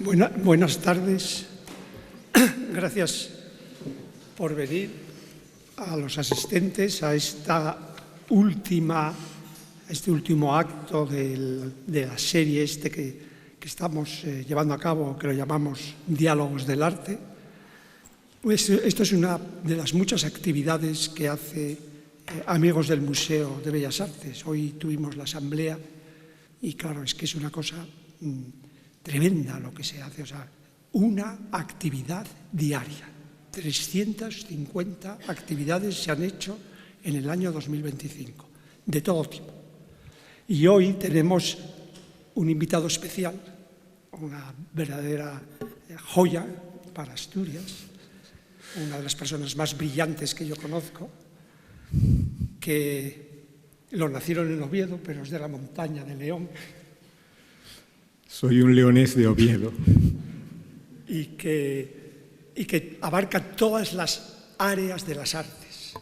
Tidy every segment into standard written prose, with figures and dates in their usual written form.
Buenas tardes. Gracias por venir, a los asistentes a este último acto de la serie que estamos llevando a cabo, que lo llamamos Diálogos del Arte. Pues esto es una de las muchas actividades que hace Amigos del Museo de Bellas Artes. Hoy tuvimos la asamblea y claro, es que es una cosa tremenda lo que se hace, o sea, una actividad diaria. 350 actividades se han hecho en el año 2025, de todo tipo. Y hoy tenemos un invitado especial, una verdadera joya para Asturias, una de las personas más brillantes que yo conozco, que lo nacieron en Oviedo, pero es de la montaña de León. Soy un leonés de Oviedo. Y que abarca todas las áreas de las artes.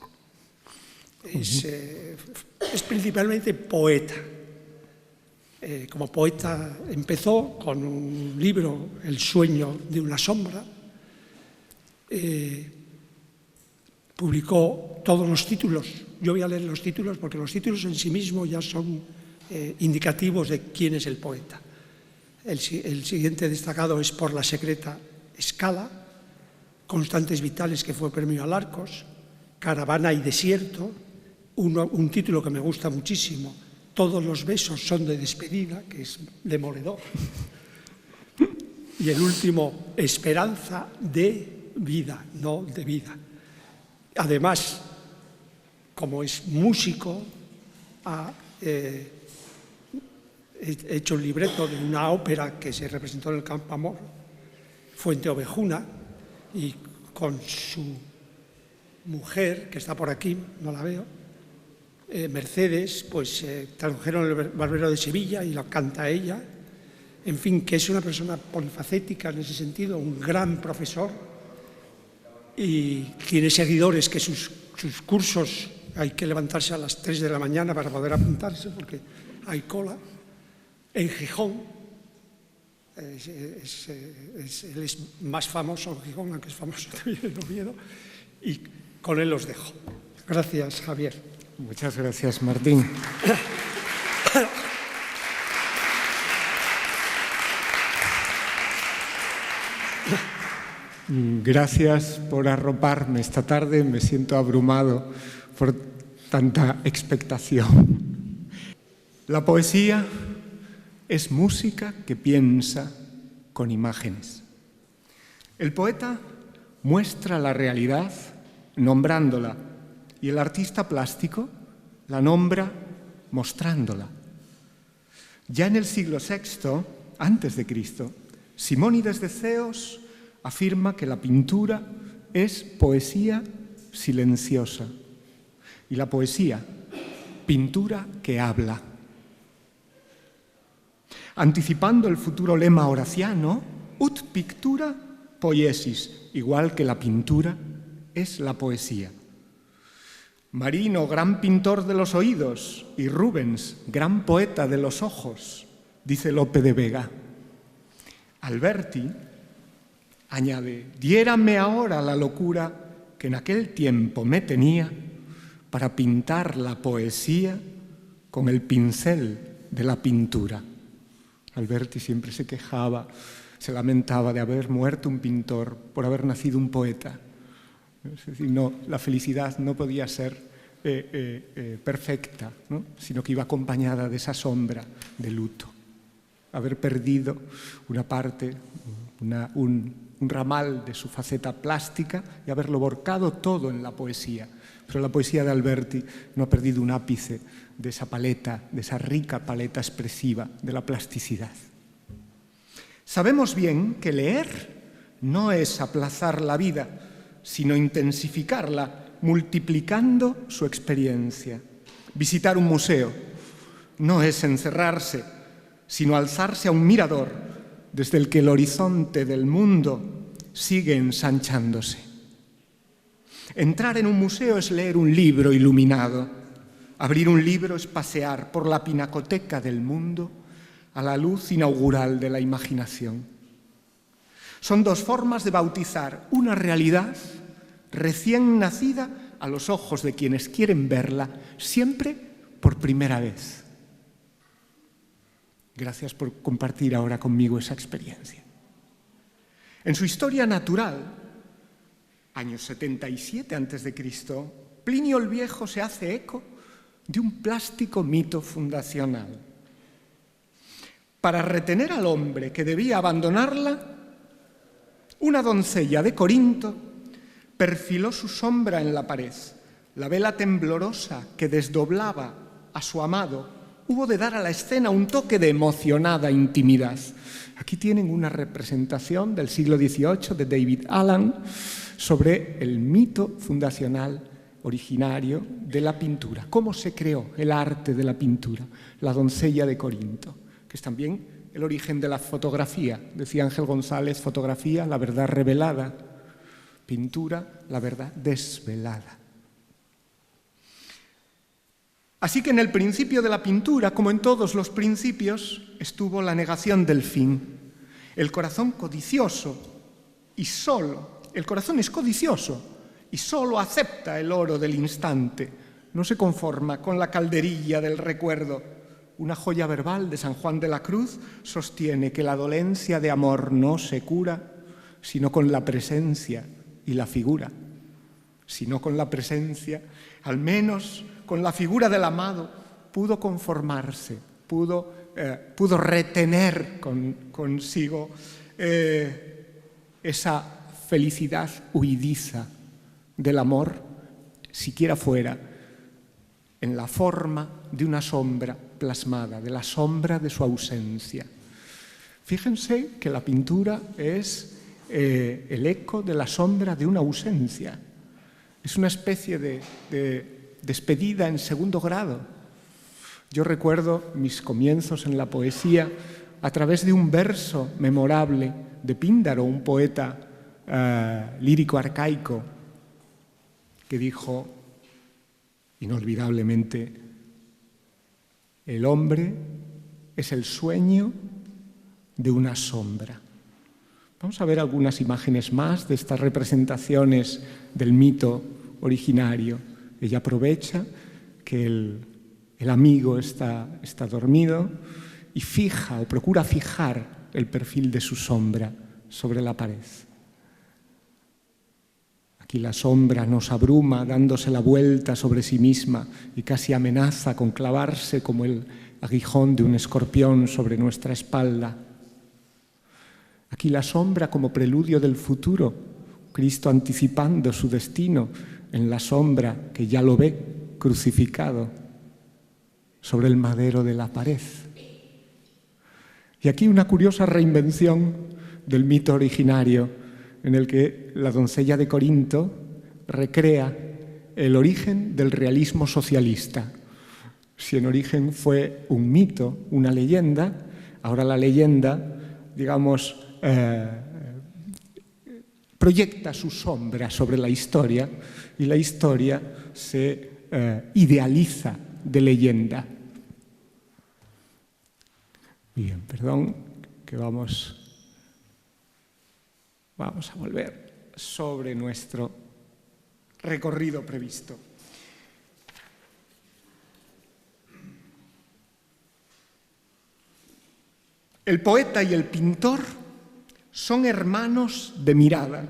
Es principalmente poeta. Como poeta empezó con un libro, El sueño de una sombra. Publicó todos los títulos. Yo voy a leer los títulos porque los títulos en sí mismos ya son indicativos de quién es el poeta. El siguiente destacado es Por la secreta escala, Constantes vitales, que fue premio Alarcos, Caravana y desierto, un título que me gusta muchísimo, Todos los besos son de despedida, que es demoledor, y el último, Esperanza de vida, no de vida. Además, como es músico, ha hecho un libreto de una ópera que se representó en el Campo Amor, Fuente Ovejuna, y con su mujer, que está por aquí, no la veo, Mercedes, pues tradujeron El Barbero de Sevilla y lo canta ella. En fin, que es una persona polifacética en ese sentido, un gran profesor, y tiene seguidores que sus cursos hay que levantarse a las 3 de la mañana para poder apuntarse porque hay cola. En Gijón, él es más famoso en Gijón, aunque es famoso también en Oviedo, y con él los dejo. Gracias, Javier. Muchas gracias, Martín. Gracias por arroparme esta tarde, me siento abrumado por tanta expectación. La poesía es música que piensa con imágenes. El poeta muestra la realidad nombrándola y el artista plástico la nombra mostrándola. Ya en el siglo VI, antes de Cristo, Simónides de Ceos afirma que la pintura es poesía silenciosa y la poesía, pintura que habla. Anticipando el futuro lema horaciano, ut pictura poiesis, igual que la pintura es la poesía. Marino, gran pintor de los oídos, y Rubens, gran poeta de los ojos, dice Lope de Vega. Alberti añade, diérame ahora la locura que en aquel tiempo me tenía para pintar la poesía con el pincel de la pintura. Alberti siempre se quejaba, se lamentaba de haber muerto un pintor por haber nacido un poeta. Es decir, no, la felicidad no podía ser perfecta, ¿no? Sino que iba acompañada de esa sombra de luto. Haber perdido una parte, un ramal de su faceta plástica y haberlo volcado todo en la poesía. Pero la poesía de Alberti no ha perdido un ápice de esa paleta, de esa rica paleta expresiva de la plasticidad. Sabemos bien que leer no es aplazar la vida, sino intensificarla, multiplicando su experiencia. Visitar un museo no es encerrarse, sino alzarse a un mirador desde el que el horizonte del mundo sigue ensanchándose. Entrar en un museo es leer un libro iluminado. Abrir un libro es pasear por la pinacoteca del mundo a la luz inaugural de la imaginación. Son dos formas de bautizar una realidad recién nacida a los ojos de quienes quieren verla, siempre por primera vez. Gracias por compartir ahora conmigo esa experiencia. En su historia natural, años 77 a.C., Plinio el Viejo se hace eco de un plástico mito fundacional. Para retener al hombre que debía abandonarla, una doncella de Corinto perfiló su sombra en la pared. La vela temblorosa que desdoblaba a su amado hubo de dar a la escena un toque de emocionada intimidad. Aquí tienen una representación del siglo XVIII de David Allen sobre el mito fundacional originario de la pintura. ¿Cómo se creó el arte de la pintura? La doncella de Corinto, que es también el origen de la fotografía. Decía Ángel González, fotografía, la verdad revelada. Pintura, la verdad desvelada. Así que en el principio de la pintura, como en todos los principios, estuvo la negación del fin. El corazón codicioso y solo, el corazón es codicioso y solo acepta el oro del instante. No se conforma con la calderilla del recuerdo. Una joya verbal de San Juan de la Cruz sostiene que la dolencia de amor no se cura, sino con la presencia y la figura. Sino con la presencia, al menos con la figura del amado, pudo conformarse, pudo retener consigo esa felicidad huidiza del amor, siquiera fuera en la forma de una sombra plasmada, de la sombra de su ausencia. Fíjense que la pintura es el eco de la sombra de una ausencia. Es una especie de despedida en segundo grado. Yo recuerdo mis comienzos en la poesía a través de un verso memorable de Píndaro, un poeta lírico arcaico, que dijo inolvidablemente: el hombre es el sueño de una sombra. Vamos a ver algunas imágenes más de estas representaciones del mito originario. Ella aprovecha que el amigo está dormido y fija o procura fijar el perfil de su sombra sobre la pared. Aquí la sombra nos abruma dándose la vuelta sobre sí misma y casi amenaza con clavarse como el aguijón de un escorpión sobre nuestra espalda. Aquí la sombra como preludio del futuro, Cristo anticipando su destino en la sombra que ya lo ve crucificado sobre el madero de la pared. Y aquí una curiosa reinvención del mito originario en el que la doncella de Corinto recrea el origen del realismo socialista. Si en origen fue un mito, una leyenda, ahora la leyenda, digamos, proyecta su sombra sobre la historia y la historia se idealiza de leyenda. Bien, perdón, que vamos a volver sobre nuestro recorrido previsto. El poeta y el pintor son hermanos de mirada,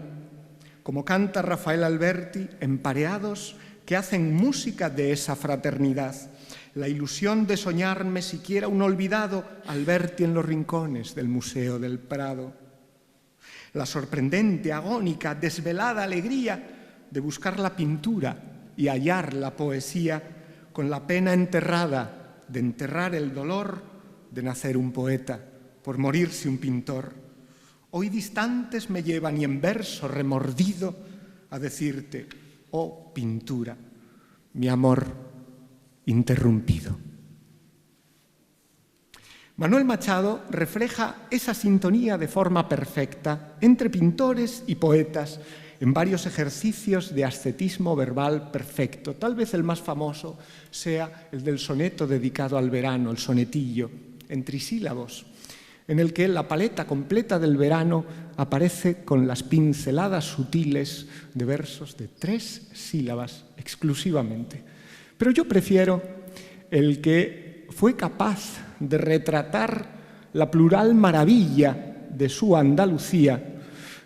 como canta Rafael Alberti, empareados que hacen música de esa fraternidad. La ilusión de soñarme siquiera un olvidado Alberti en los rincones del Museo del Prado. La sorprendente, agónica, desvelada alegría de buscar la pintura y hallar la poesía con la pena enterrada de enterrar el dolor de nacer un poeta, por morirse un pintor. Hoy distantes me llevan y en verso remordido a decirte, oh pintura, mi amor interrumpido. Manuel Machado refleja esa sintonía de forma perfecta entre pintores y poetas en varios ejercicios de ascetismo verbal perfecto. Tal vez el más famoso sea el del soneto dedicado al verano, el sonetillo, en trisílabos, en el que la paleta completa del verano aparece con las pinceladas sutiles de versos de 3 sílabas exclusivamente. Pero yo prefiero el que fue capaz de retratar la plural maravilla de su Andalucía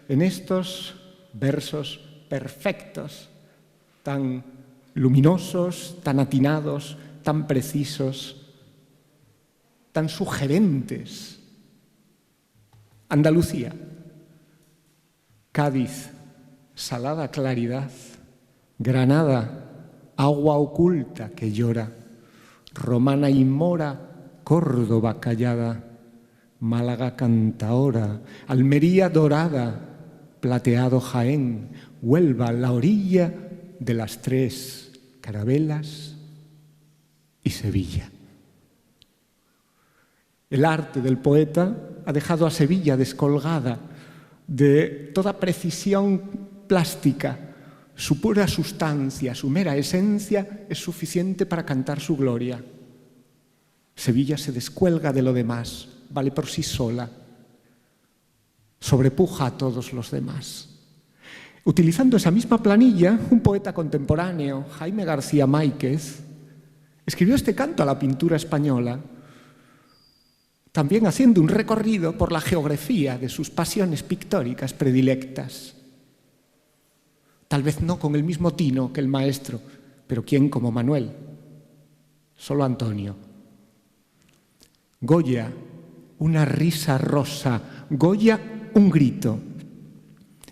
en estos versos perfectos, tan luminosos, tan atinados, tan precisos, tan sugerentes. Andalucía, Cádiz, salada claridad, Granada, agua oculta que llora, Romana y Mora, Córdoba callada, Málaga cantaora, Almería dorada, plateado Jaén, Huelva la orilla de las 3 carabelas y Sevilla. El arte del poeta ha dejado a Sevilla descolgada de toda precisión plástica. Su pura sustancia, su mera esencia es suficiente para cantar su gloria. Sevilla se descuelga de lo demás, vale por sí sola, sobrepuja a todos los demás. Utilizando esa misma planilla, un poeta contemporáneo, Jaime García Máiquez, escribió este canto a la pintura española, también haciendo un recorrido por la geografía de sus pasiones pictóricas predilectas. Tal vez no con el mismo tino que el maestro, pero ¿quién como Manuel? Solo Antonio. Goya, una risa rosa. Goya, un grito.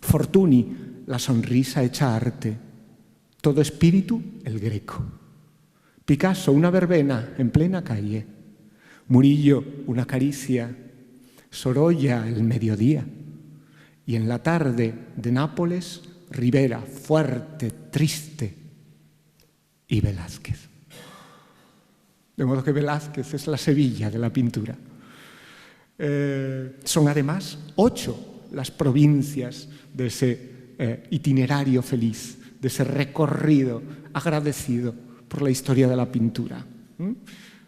Fortuny, la sonrisa hecha arte. Todo espíritu, el Greco. Picasso, una verbena en plena calle. Murillo, una caricia. Sorolla, el mediodía. Y en la tarde de Nápoles, Rivera, fuerte, triste. Y Velázquez. De modo que Velázquez es la Sevilla de la pintura. Son además 8 las provincias de ese itinerario feliz, de ese recorrido agradecido por la historia de la pintura.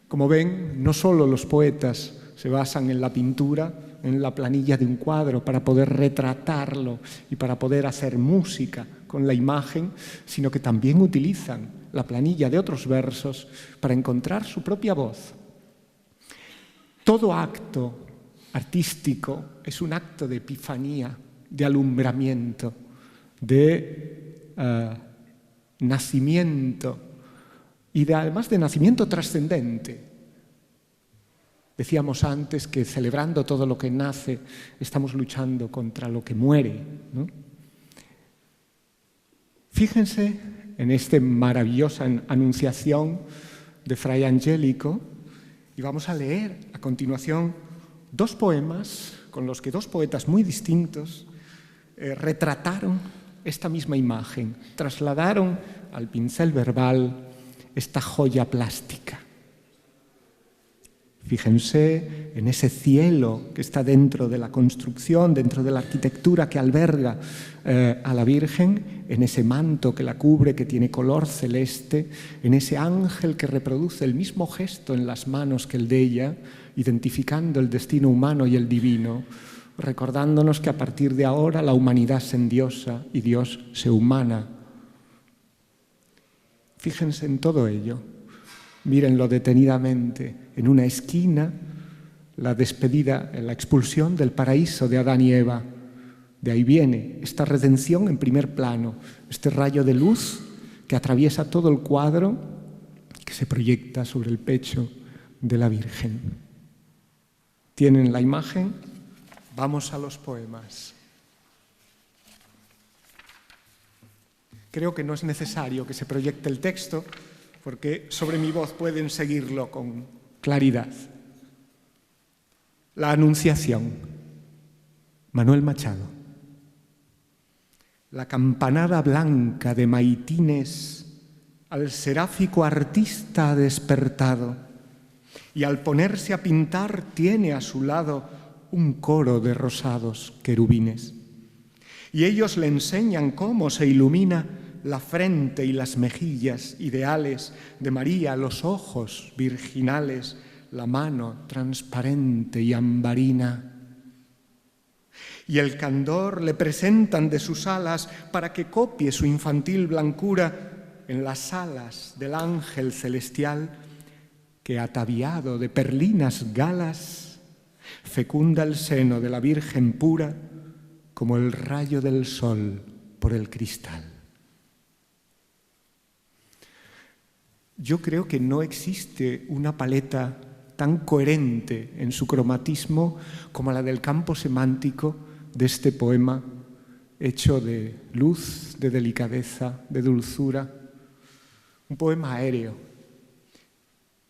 Como ven, no solo los poetas se basan en la pintura, en la planilla de un cuadro para poder retratarlo y para poder hacer música con la imagen, sino que también utilizan la planilla de otros versos para encontrar su propia voz. Todo acto artístico es un acto de epifanía, de alumbramiento, de nacimiento y además de nacimiento trascendente. Decíamos antes que celebrando todo lo que nace estamos luchando contra lo que muere, ¿no? Fíjense en esta maravillosa anunciación de Fray Angélico y vamos a leer a continuación 2 poemas con los que 2 poetas muy distintos retrataron esta misma imagen, trasladaron al pincel verbal esta joya plástica. Fíjense en ese cielo que está dentro de la construcción, dentro de la arquitectura que alberga a la Virgen, en ese manto que la cubre, que tiene color celeste, en ese ángel que reproduce el mismo gesto en las manos que el de ella, identificando el destino humano y el divino, recordándonos que a partir de ahora la humanidad se endiosa y Dios se humana. Fíjense en todo ello. Mírenlo detenidamente. En una esquina, la despedida, la expulsión del paraíso de Adán y Eva. De ahí viene esta redención en primer plano, este rayo de luz que atraviesa todo el cuadro, que se proyecta sobre el pecho de la Virgen. ¿Tienen la imagen? Vamos a los poemas. Creo que no es necesario que se proyecte el texto, porque sobre mi voz pueden seguirlo con claridad. La Anunciación, Manuel Machado. La campanada blanca de maitines al seráfico artista ha despertado y al ponerse a pintar tiene a su lado un coro de rosados querubines. Y ellos le enseñan cómo se ilumina la frente y las mejillas ideales de María, los ojos virginales, la mano transparente y ambarina. y el candor le presentan de sus alas para que copie su infantil blancura en las alas del ángel celestial que, ataviado de perlinas galas, fecunda el seno de la Virgen pura como el rayo del sol por el cristal. Yo creo que no existe una paleta tan coherente en su cromatismo como la del campo semántico de este poema, hecho de luz, de delicadeza, de dulzura. Un poema aéreo.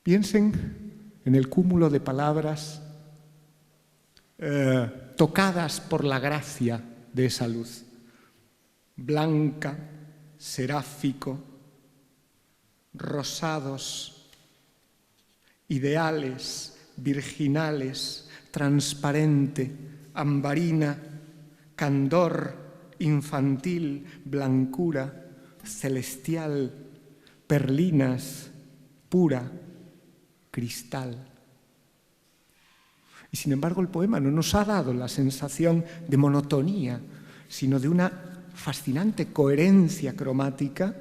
Piensen en el cúmulo de palabras tocadas por la gracia de esa luz. Blanca, seráfico, rosados, ideales, virginales, transparente, ambarina, candor, infantil, blancura, celestial, perlinas, pura, cristal. Y sin embargo el poema no nos ha dado la sensación de monotonía, sino de una fascinante coherencia cromática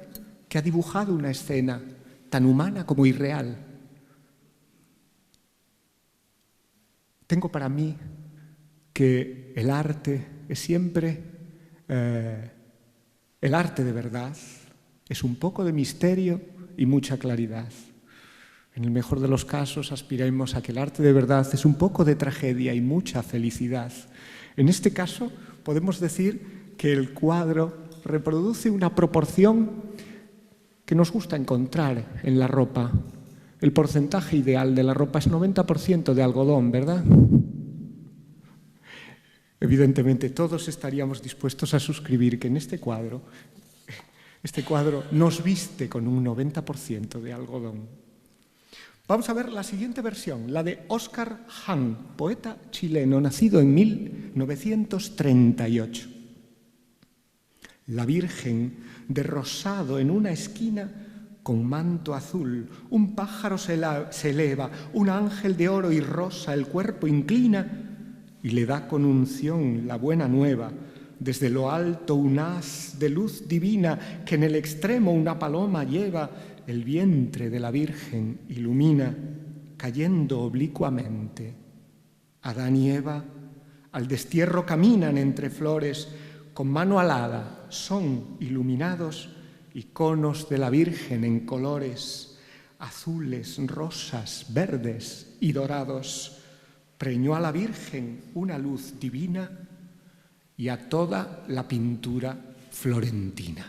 que ha dibujado una escena tan humana como irreal. Tengo para mí que el arte es siempre, el arte de verdad es un poco de misterio y mucha claridad. En el mejor de los casos aspiremos a que el arte de verdad es un poco de tragedia y mucha felicidad. En este caso podemos decir que el cuadro reproduce una proporción que nos gusta encontrar en la ropa. El porcentaje ideal de la ropa es 90% de algodón, ¿verdad? Evidentemente todos estaríamos dispuestos a suscribir que en este cuadro nos viste con un 90% de algodón. Vamos a ver la siguiente versión, la de Oscar Hahn, poeta chileno, nacido en 1938. La Virgen, de rosado en una esquina, con manto azul, un pájaro se eleva, un ángel de oro y rosa el cuerpo inclina y le da con unción la buena nueva. Desde lo alto un haz de luz divina que en el extremo una paloma lleva, el vientre de la Virgen ilumina, cayendo oblicuamente. Adán y Eva al destierro caminan entre flores, con mano alada son iluminados iconos de la Virgen en colores azules, rosas, verdes y dorados. Preñó a la Virgen una luz divina y a toda la pintura florentina.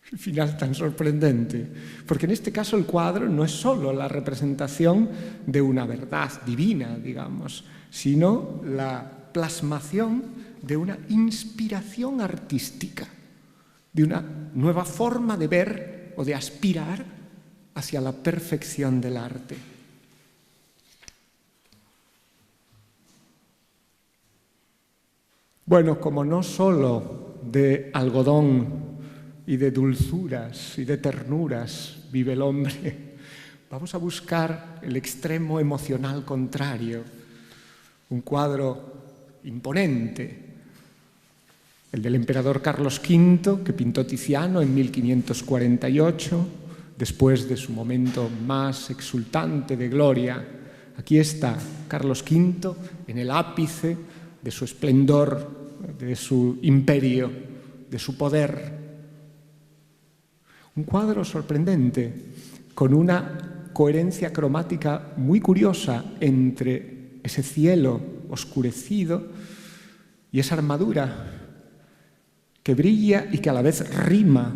Final tan sorprendente, porque en este caso el cuadro no es solo la representación de una verdad divina, digamos, sino la plasmación de una inspiración artística, de una nueva forma de ver o de aspirar hacia la perfección del arte. Bueno, como no solo de algodón y de dulzuras y de ternuras vive el hombre, vamos a buscar el extremo emocional contrario, un cuadro imponente, el del emperador Carlos V, que pintó Tiziano en 1548, después de su momento más exultante de gloria. Aquí está Carlos V en el ápice de su esplendor, de su imperio, de su poder. Un cuadro sorprendente, con una coherencia cromática muy curiosa entre ese cielo oscurecido y esa armadura que brilla y que a la vez rima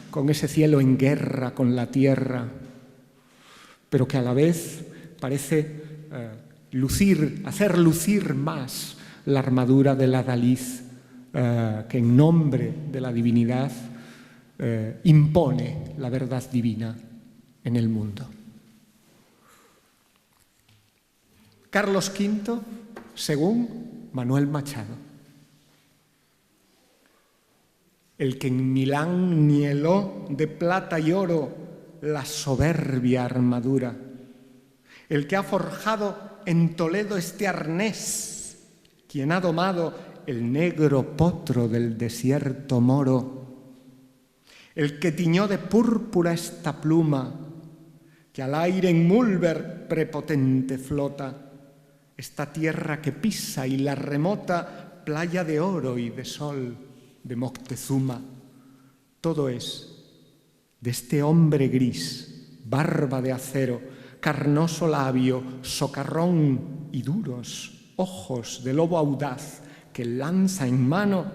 con ese cielo en guerra con la tierra, pero que a la vez parece hacer lucir más la armadura del adalid, que en nombre de la divinidad impone la verdad divina en el mundo. Carlos V, según Manuel Machado, el que en Milán nieló de plata y oro la soberbia armadura, el que ha forjado en Toledo este arnés quien ha domado el negro potro del desierto moro, el que tiñó de púrpura esta pluma, que al aire en Mulber prepotente flota, esta tierra que pisa y la remota playa de oro y de sol de Moctezuma. Todo es de este hombre gris, barba de acero, carnoso labio, socarrón y duros ojos de lobo audaz que lanza en mano,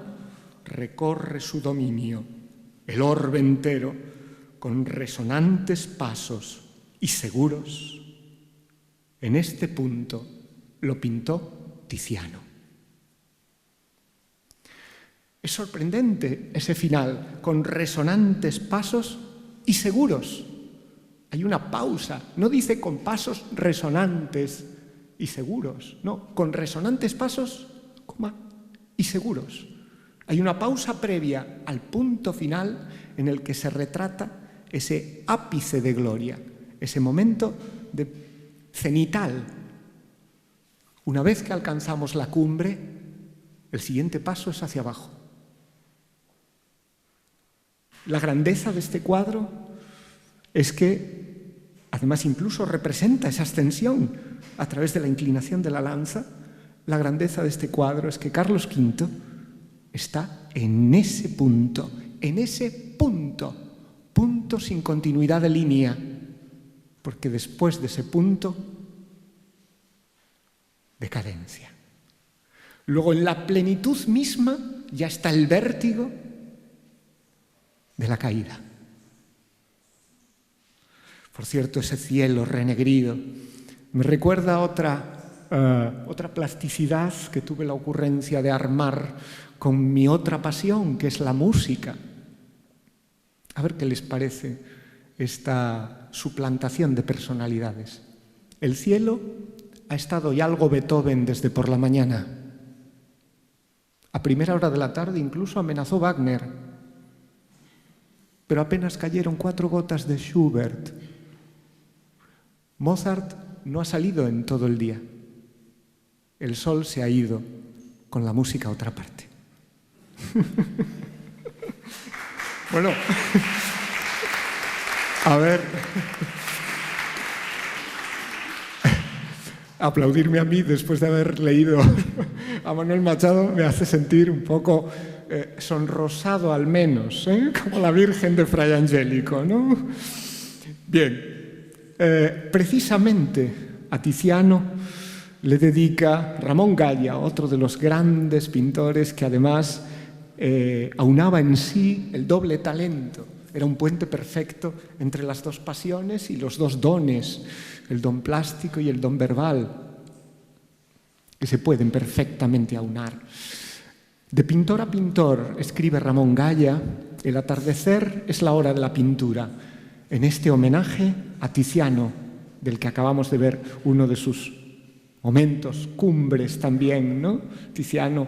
recorre su dominio, el orbe entero, con resonantes pasos y seguros. En este punto lo pintó Tiziano. Es sorprendente ese final, con resonantes pasos y seguros. Hay una pausa, no dice con pasos resonantes y seguros, no, con resonantes pasos, coma, y seguros. Hay una pausa previa al punto final en el que se retrata ese ápice de gloria, ese momento cenital. Una vez que alcanzamos la cumbre, el siguiente paso es hacia abajo. La grandeza de este cuadro es que, además, incluso representa esa ascensión a través de la inclinación de la lanza. La grandeza de este cuadro es que Carlos V está en ese punto sin continuidad de línea, porque después de ese punto, decadencia. Luego, en la plenitud misma, ya está el vértigo de la caída. Por cierto, ese cielo renegrido me recuerda otra plasticidad que tuve la ocurrencia de armar con mi otra pasión, que es la música. A ver qué les parece esta suplantación de personalidades. El cielo ha estado y algo Beethoven desde por la mañana. A primera hora de la tarde incluso amenazó Wagner, pero apenas cayeron 4 gotas de Schubert. Mozart no ha salido en todo el día. El sol se ha ido con la música a otra parte. Bueno, a ver, aplaudirme a mí después de haber leído a Manuel Machado me hace sentir un poco sonrosado al menos, como la Virgen de Fray Angélico, ¿no? Bien, precisamente a Tiziano le dedica Ramón Gaya, otro de los grandes pintores que además aunaba en sí el doble talento. Era un puente perfecto entre las dos pasiones y los dos dones, el don plástico y el don verbal, que se pueden perfectamente aunar. De pintor a pintor, escribe Ramón Gaya, el atardecer es la hora de la pintura. En este homenaje a Tiziano, del que acabamos de ver uno de sus momentos cumbres también, ¿no? Tiziano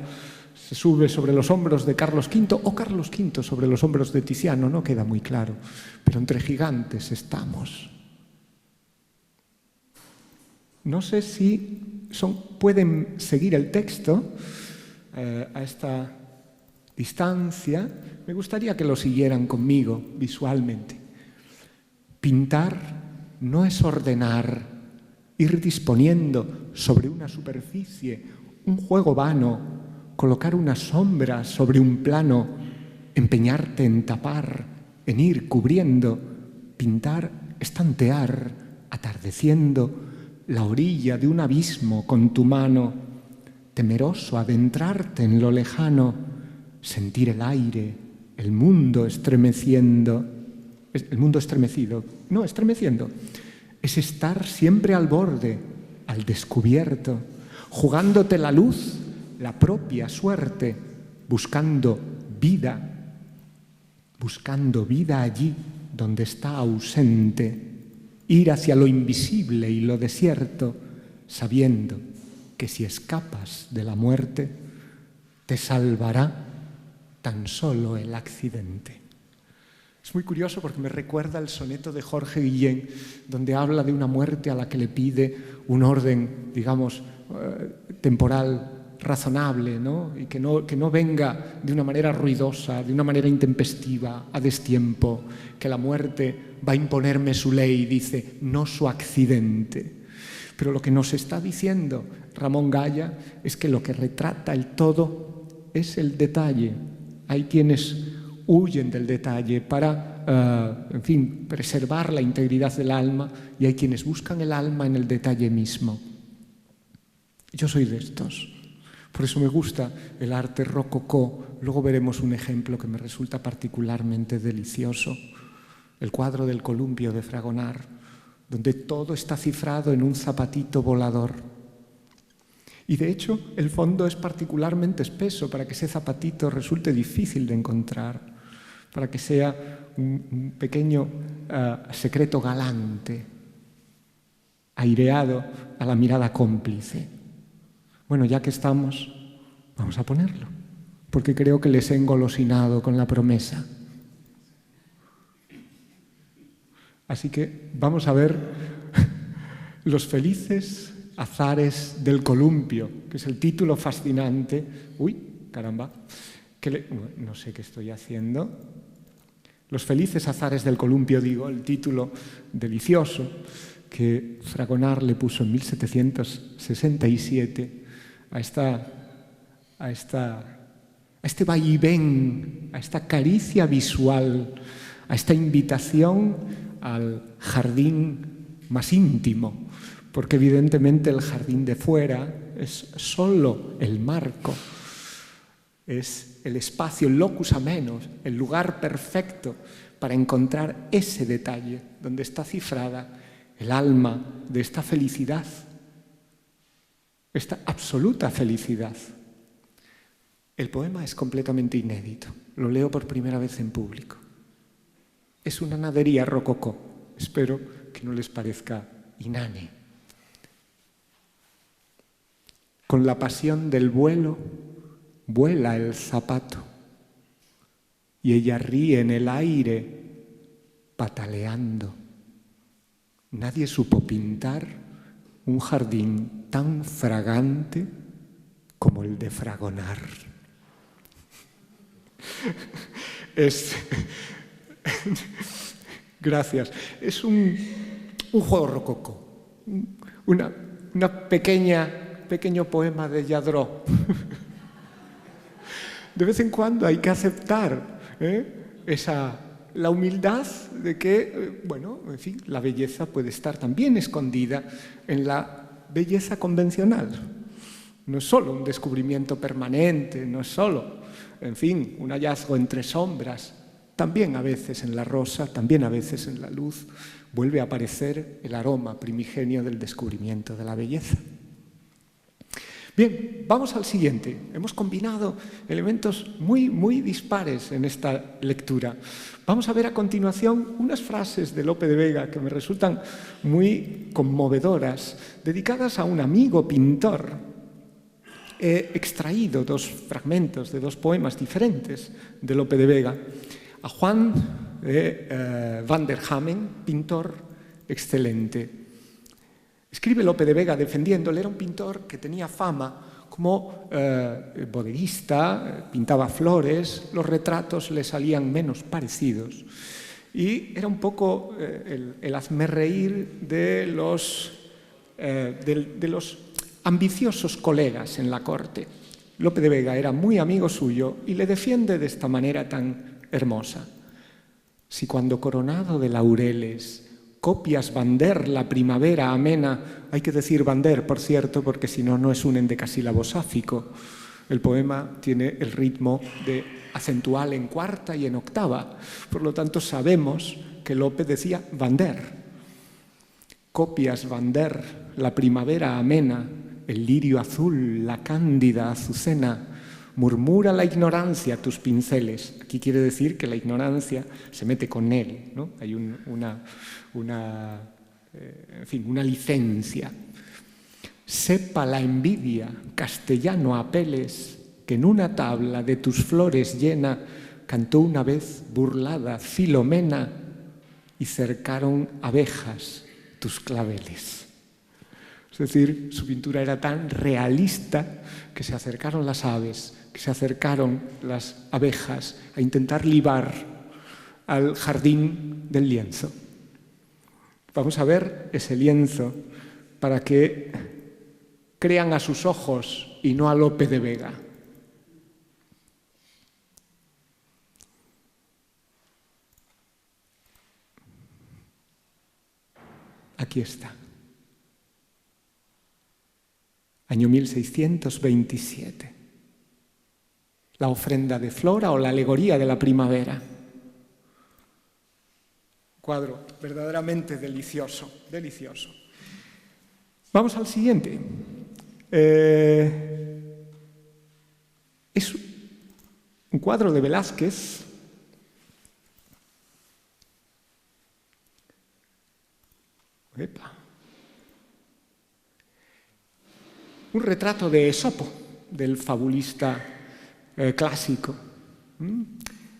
se sube sobre los hombros de Carlos V o Carlos V sobre los hombros de Tiziano, no queda muy claro, pero entre gigantes estamos. No sé si pueden seguir el texto a esta distancia. Me gustaría que lo siguieran conmigo visualmente. Pintar no es ordenar, ir disponiendo sobre una superficie, un juego vano, colocar una sombra sobre un plano, empeñarte en tapar, en ir cubriendo. Pintar es tantear, atardeciendo, la orilla de un abismo con tu mano, temeroso adentrarte en lo lejano, sentir el aire, el mundo estremeciendo, estremeciendo, es estar siempre al borde, al descubierto, jugándote la luz, la propia suerte, buscando vida allí donde está ausente, ir hacia lo invisible y lo desierto, sabiendo que si escapas de la muerte, te salvará tan solo el accidente. Es muy curioso porque me recuerda el soneto de Jorge Guillén, donde habla de una muerte a la que le pide un orden, digamos, temporal razonable, ¿no? Y que no venga de una manera ruidosa, de una manera intempestiva, a destiempo, que la muerte va a imponerme su ley, dice, no su accidente. Pero lo que nos está diciendo Ramón Gaya es que lo que retrata el todo es el detalle. Hay quienes huyen del detalle para, en fin, preservar la integridad del alma, y hay quienes buscan el alma en el detalle mismo. Yo soy de estos. Por eso me gusta el arte rococó. Luego veremos un ejemplo que me resulta particularmente delicioso. El cuadro del Columpio de Fragonard, donde todo está cifrado en un zapatito volador. Y de hecho, el fondo es particularmente espeso para que ese zapatito resulte difícil de encontrar, para que sea un pequeño secreto galante, aireado a la mirada cómplice. Bueno, ya que estamos, vamos a ponerlo, porque creo que les he engolosinado con la promesa. Así que vamos a ver los felices azares del columpio, que es el título fascinante. Uy, caramba, no sé qué estoy haciendo. Los felices azares del columpio, digo, el título delicioso que Fragonard le puso en 1767 a este vaivén, a esta caricia visual, a esta invitación al jardín más íntimo, porque evidentemente el jardín de fuera es solo el marco, es el espacio, el locus amenus, el lugar perfecto para encontrar ese detalle donde está cifrada el alma de esta felicidad, esta absoluta felicidad. El poema es completamente inédito, lo leo por primera vez en público. Es una nadería rococó, espero que no les parezca inane. Con la pasión del vuelo, vuela el zapato y ella ríe en el aire, pataleando. Nadie supo pintar un jardín tan fragante como el de Fragonard. Gracias. Es un juego rococó, una pequeño poema de Lladró. De vez en cuando hay que aceptar la humildad de que, bueno, en fin, la belleza puede estar también escondida en la belleza convencional. No es solo un descubrimiento permanente, no es solo, en fin, un hallazgo entre sombras. También a veces en la rosa, también a veces en la luz, vuelve a aparecer el aroma primigenio del descubrimiento de la belleza. Bien, vamos al siguiente. Hemos combinado elementos muy dispares en esta lectura. Vamos a ver a continuación unas frases de Lope de Vega que me resultan muy conmovedoras, dedicadas a un amigo pintor. He extraído dos fragmentos de dos poemas diferentes de Lope de Vega. A Juan van der Hamen, pintor excelente. Escribe Lope de Vega defendiéndole, era un pintor que tenía fama como bodeguista, pintaba flores, los retratos le salían menos parecidos y era un poco el hazmerreír de los ambiciosos colegas en la corte. Lope de Vega era muy amigo suyo y le defiende de esta manera tan hermosa. Si cuando coronado de laureles copias Van der la primavera amena, hay que decir Van der, por cierto, porque si no, no es un endecasílabo sáfico. El poema tiene el ritmo de acentual en cuarta y en octava. Por lo tanto, sabemos que Lope decía Van der. Copias Van der la primavera amena, el lirio azul, la cándida azucena, murmura la ignorancia tus pinceles. Aquí quiere decir que la ignorancia se mete con él, ¿no? Hay una licencia. Sepa la envidia, castellano apeles, que en una tabla de tus flores llena cantó una vez burlada Filomena y cercaron abejas tus claveles. O Es decir, su pintura era tan realista que se acercaron las aves, que se acercaron las abejas a intentar libar al jardín del lienzo. Vamos a ver ese lienzo para que crean a sus ojos y no a Lope de Vega. Aquí está. Año 1627. La ofrenda de Flora o la alegoría de la primavera. Cuadro verdaderamente delicioso, delicioso. Vamos al siguiente. Es un cuadro de Velázquez. Epa. Un retrato de Esopo, del fabulista clásico.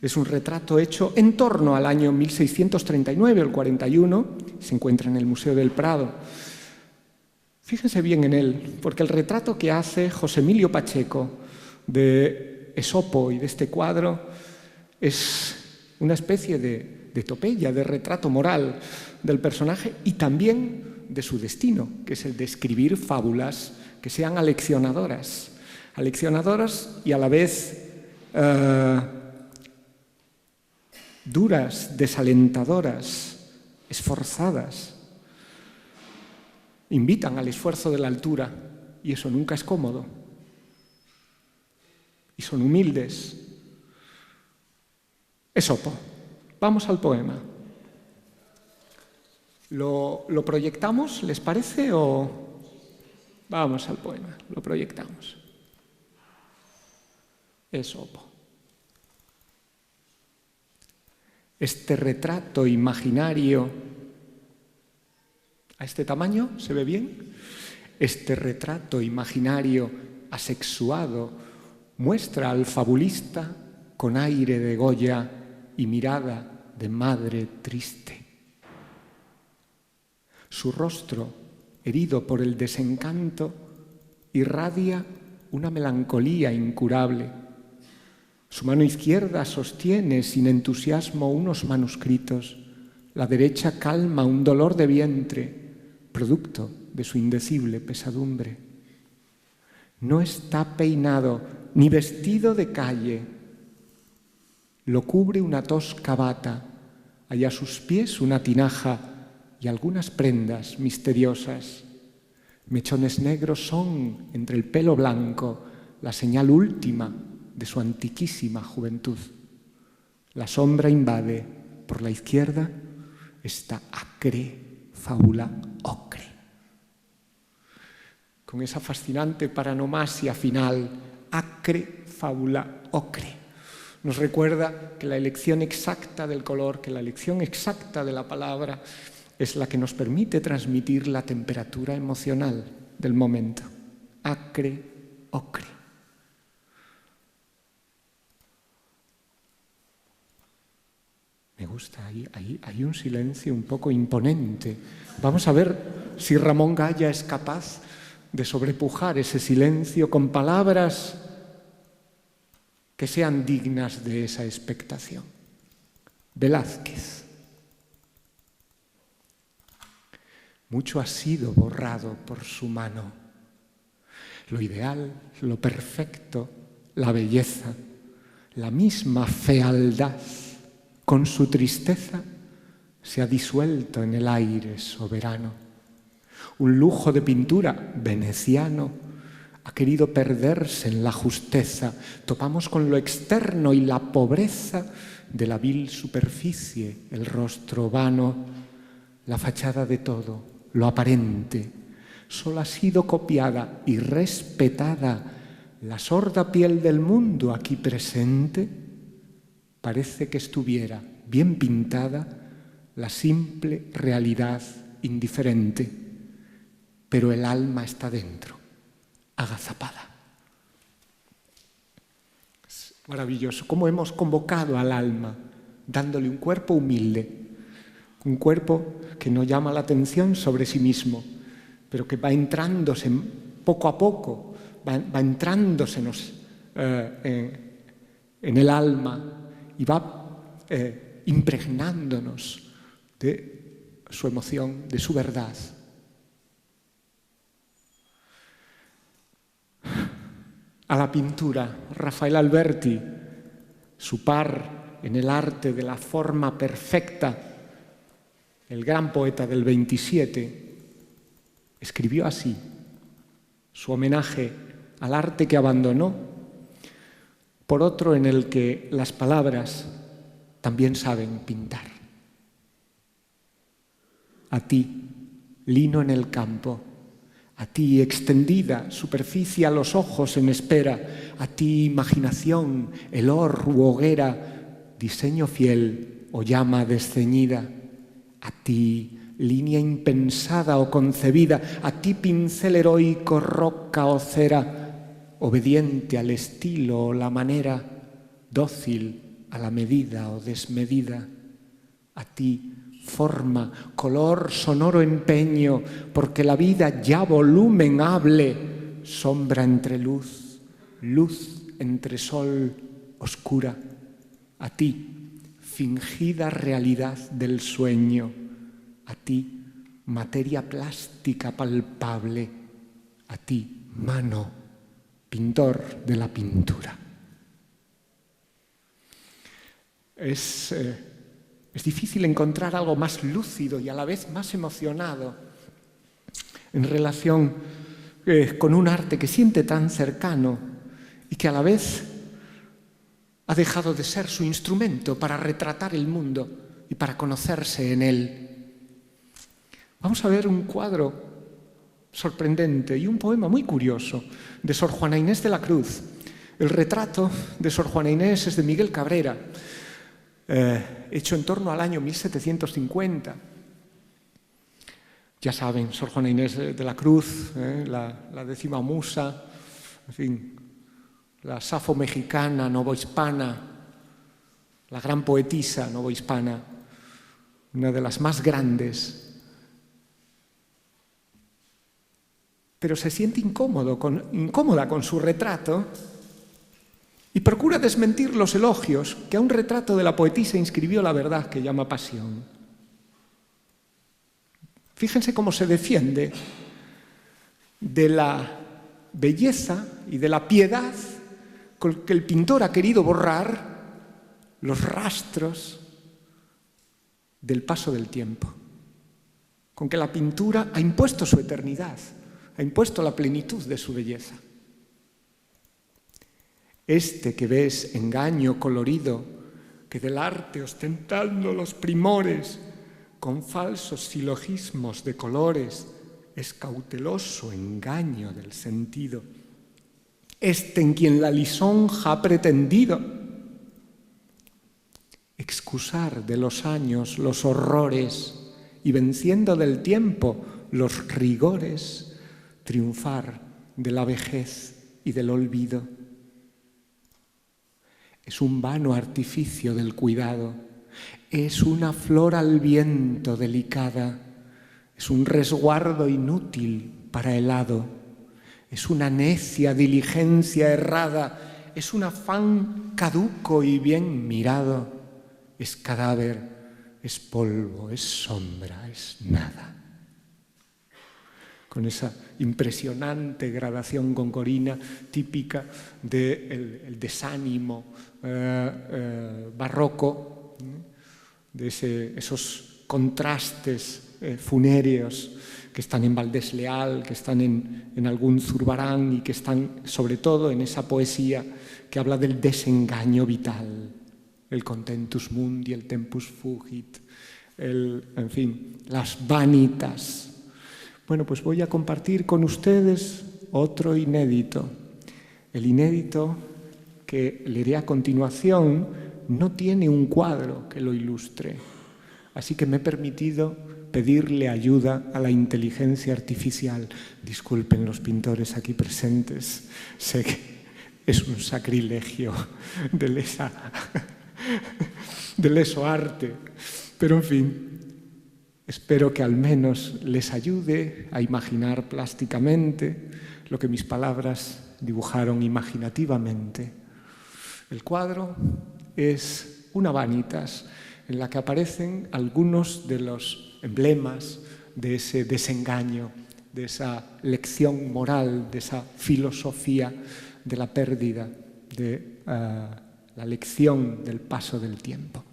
Es un retrato hecho en torno al año 1639 o el 41, se encuentra en el Museo del Prado. Fíjense bien en él, porque el retrato que hace José Emilio Pacheco de Esopo y de este cuadro es una especie de epopeya, de retrato moral del personaje y también de su destino, que es el de escribir fábulas que sean aleccionadoras y a la vez duras, desalentadoras, esforzadas. Invitan al esfuerzo de la altura y eso nunca es cómodo. Y son humildes. Esopo. Vamos al poema. ¿Lo proyectamos, les parece? O vamos al poema, lo proyectamos. Esopo. Este retrato imaginario, ¿a este tamaño se ve bien? Este retrato imaginario asexuado muestra al fabulista con aire de Goya y mirada de madre triste. Su rostro, herido por el desencanto, irradia una melancolía incurable. Su mano izquierda sostiene sin entusiasmo unos manuscritos. La derecha calma un dolor de vientre, producto de su indecible pesadumbre. No está peinado ni vestido de calle. Lo cubre una tosca bata, hay a sus pies una tinaja y algunas prendas misteriosas. Mechones negros son, entre el pelo blanco, la señal última de su antiquísima juventud. La sombra invade, por la izquierda, esta acre fábula ocre. Con esa fascinante paranomasia final, acre fábula ocre. Nos recuerda que la elección exacta del color, que la elección exacta de la palabra es la que nos permite transmitir la temperatura emocional del momento. Acre, ocre. Me gusta, hay un silencio un poco imponente. Vamos a ver si Ramón Gaya es capaz de sobrepujar ese silencio con palabras que sean dignas de esa expectación. Velázquez. Mucho ha sido borrado por su mano. Lo ideal, lo perfecto, la belleza, la misma fealdad, con su tristeza, se ha disuelto en el aire soberano. Un lujo de pintura veneciano ha querido perderse en la justeza. Topamos con lo externo y la pobreza de la vil superficie, el rostro vano, la fachada de todo, lo aparente. Solo ha sido copiada y respetada la sorda piel del mundo aquí presente. Parece que estuviera bien pintada la simple realidad indiferente, pero el alma está dentro, agazapada. Es maravilloso cómo hemos convocado al alma, dándole un cuerpo humilde, un cuerpo que no llama la atención sobre sí mismo, pero que va entrándose poco a poco, va entrándosenos en el alma y va impregnándonos de su emoción, de su verdad. A la pintura, Rafael Alberti, su par en el arte de la forma perfecta, el gran poeta del 27, escribió así su homenaje al arte que abandonó por otro en el que las palabras también saben pintar. A ti, lino en el campo, a ti, extendida superficie a los ojos en espera, a ti, imaginación, helor u hoguera, diseño fiel o llama desceñida, a ti, línea impensada o concebida, a ti, pincel heroico, roca o cera, obediente al estilo o la manera, dócil a la medida o desmedida, a ti, forma, color, sonoro empeño, porque la vida ya volumen hable, sombra entre luz, luz entre sol, oscura, a ti, fingida realidad del sueño, a ti, materia plástica palpable, a ti, mano, pintor de la pintura. Es difícil encontrar algo más lúcido y a la vez más emocionado en relación con un arte que siente tan cercano y que a la vez ha dejado de ser su instrumento para retratar el mundo y para conocerse en él. Vamos a ver un cuadro sorprendente y un poema muy curioso de Sor Juana Inés de la Cruz. El retrato de Sor Juana Inés es de Miguel Cabrera, hecho en torno al año 1750. Ya saben, Sor Juana Inés de la Cruz, la décima musa, en fin, la Safo mexicana, novohispana, la gran poetisa novohispana, una de las más grandes. Pero se siente incómoda con su retrato y procura desmentir los elogios que a un retrato de la poetisa inscribió la verdad que llama pasión. Fíjense cómo se defiende de la belleza y de la piedad con que el pintor ha querido borrar los rastros del paso del tiempo, con que la pintura ha impuesto su eternidad, ha impuesto la plenitud de su belleza. Este que ves, engaño colorido, que del arte ostentando los primores, con falsos silogismos de colores, es cauteloso engaño del sentido. Este en quien la lisonja ha pretendido excusar de los años los horrores y venciendo del tiempo los rigores, triunfar de la vejez y del olvido. Es un vano artificio del cuidado, es una flor al viento delicada, es un resguardo inútil para el hado, es una necia diligencia errada, es un afán caduco y bien mirado, es cadáver, es polvo, es sombra, es nada. Con esa impresionante gradación concorina típica del desánimo barroco, de esos contrastes funéreos que están en Valdés Leal, que están en algún Zurbarán y que están sobre todo en esa poesía que habla del desengaño vital, el contentus mundi, el tempus fugit, en fin, las vanitas. Bueno, pues voy a compartir con ustedes otro inédito. El inédito que leeré a continuación no tiene un cuadro que lo ilustre, así que me he permitido pedirle ayuda a la inteligencia artificial. Disculpen los pintores aquí presentes, sé que es un sacrilegio de leso arte, pero en fin. Espero que al menos les ayude a imaginar plásticamente lo que mis palabras dibujaron imaginativamente. El cuadro es una vanitas en la que aparecen algunos de los emblemas de ese desengaño, de esa lección moral, de esa filosofía de la pérdida, de la lección del paso del tiempo.